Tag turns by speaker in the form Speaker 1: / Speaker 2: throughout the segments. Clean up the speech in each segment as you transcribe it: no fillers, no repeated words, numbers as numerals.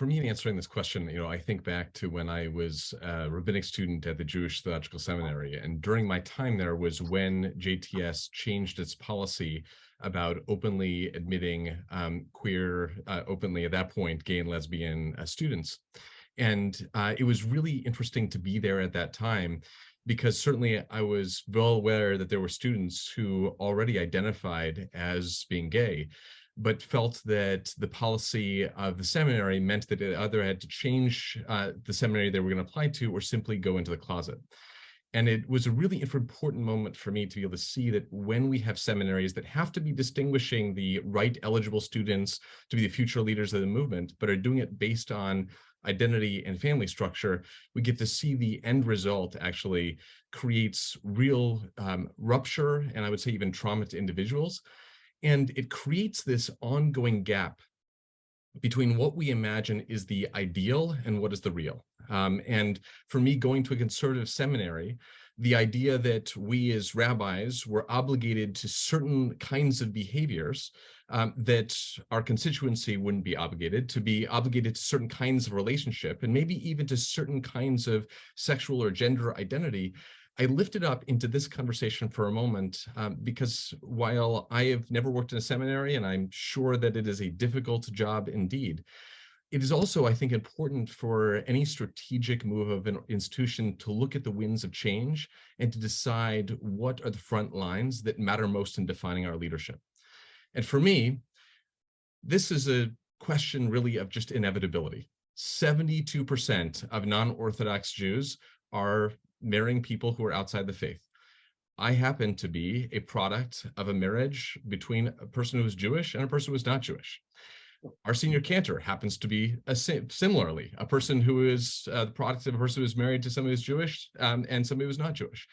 Speaker 1: For me, in answering this question, I think back to when I was a rabbinic student at the Jewish Theological Seminary, and during my time there was when JTS changed its policy about openly admitting queer, openly at that point, gay and lesbian students. And it was really interesting to be there at that time, because certainly I was well aware that there were students who already identified as being gay, but felt that the policy of the seminary meant that they either had to change the seminary they were going to apply to or simply go into the closet. And it was a really important moment for me to be able to see that when we have seminaries that have to be distinguishing the right eligible students to be the future leaders of the movement, but are doing it based on identity and family structure, we get to see the end result actually creates real rupture, and I would say even trauma to individuals. And it creates this ongoing gap between what we imagine is the ideal and what is the real. And for me, going to a conservative seminary, the idea that we as rabbis were obligated to certain kinds of behaviors that our constituency wouldn't be obligated to certain kinds of relationship, and maybe even to certain kinds of sexual or gender identity. I lifted up into this conversation for a moment because while I have never worked in a seminary, and I'm sure that it is a difficult job indeed, it is also, I think, important for any strategic move of an institution to look at the winds of change and to decide what are the front lines that matter most in defining our leadership. And for me, this is a question really of just inevitability. 72% of non-Orthodox Jews are marrying people who are outside the faith. I happen to be a product of a marriage between a person who is Jewish and a person who is not Jewish. Our senior cantor happens to be similarly a person who is the product of a person who is married to somebody who's Jewish and somebody who's not Jewish.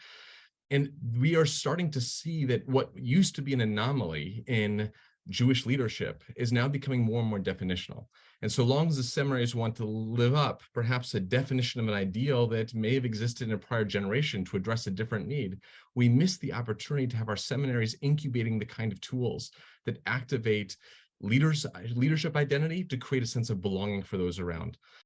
Speaker 1: And we are starting to see that what used to be an anomaly in Jewish leadership is now becoming more and more definitional. And so long as the seminaries want to live up perhaps a definition of an ideal that may have existed in a prior generation to address a different need, we miss the opportunity to have our seminaries incubating the kind of tools that activate leadership identity to create a sense of belonging for those around.